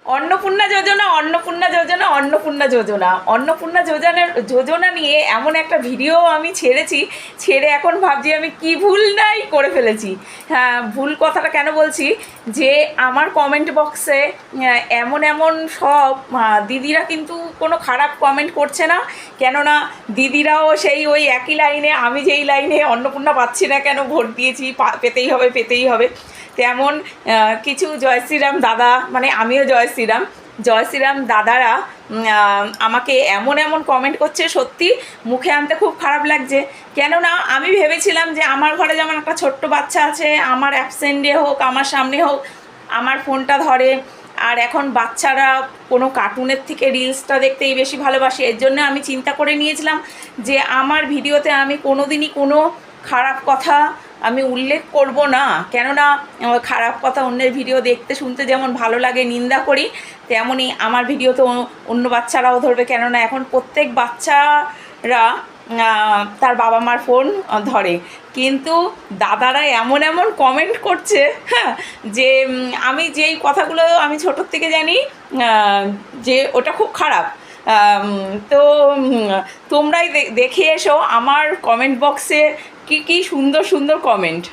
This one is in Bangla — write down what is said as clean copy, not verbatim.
অন্নপূর্ণা যোজনা, অন্নপূর্ণা যোজনা, অন্নপূর্ণা যোজনা, অন্নপূর্ণা যোজনা নিয়ে এমন একটা ভিডিও আমি ছেড়ে এখন ভাবছি আমি কি ভুল নাই করে ফেলেছি। হ্যাঁ, ভুল কথাটা কেন বলছি, যে আমার কমেন্ট বক্সে এমন এমন সব দিদিরা কিন্তু কোনো খারাপ কমেন্ট করছে না, কেননা দিদিরাও সেই ওই একই লাইনে, আমি যেই লাইনে অন্নপূর্ণা পাচ্ছি না কেন, ভোট দিয়েছি পেতেই হবে পেতেই হবে, তেমন কিছু জয় শ্রীরাম দাদা, মানে আমিও জয় শ্রীরাম দাদারা আমাকে এমন এমন কমেন্ট করছে, সত্যি মুখে আনতে খুব খারাপ লাগছে। কেননা আমি ভেবেছিলাম যে আমার ঘরে যেমন একটা ছোট্ট বাচ্চা আছে, আমার অ্যাবসেন্টে হোক আমার সামনে হোক আমার ফোনটা ধরে, আর এখন বাচ্চারা কোনো কার্টুনের থেকে রিলসটা দেখতেই বেশি ভালোবাসে। এর জন্য আমি চিন্তা করে নিয়েছিলাম যে আমার ভিডিওতে আমি কোনো দিনই কোনো খারাপ কথা আমি উল্লেখ করব না, কেননা খারাপ কথা অন্যের ভিডিও দেখতে শুনতে যেমন ভালো লাগে, নিন্দা করি, তেমনই আমার ভিডিও তো অন্য বাচ্চারাও ধরবে, কেননা এখন প্রত্যেক বাচ্চারা তার বাবা মার ফোন ধরে। কিন্তু দাদারা এমন এমন কমেন্ট করছে, হ্যাঁ, যে আমি যেই কথাগুলো আমি ছোটোর থেকে জানি যে ওটা খুব খারাপ। তো তোমরাই দেখে এসো আমার কমেন্ট বক্সে কি কি সুন্দর সুন্দর কমেন্ট।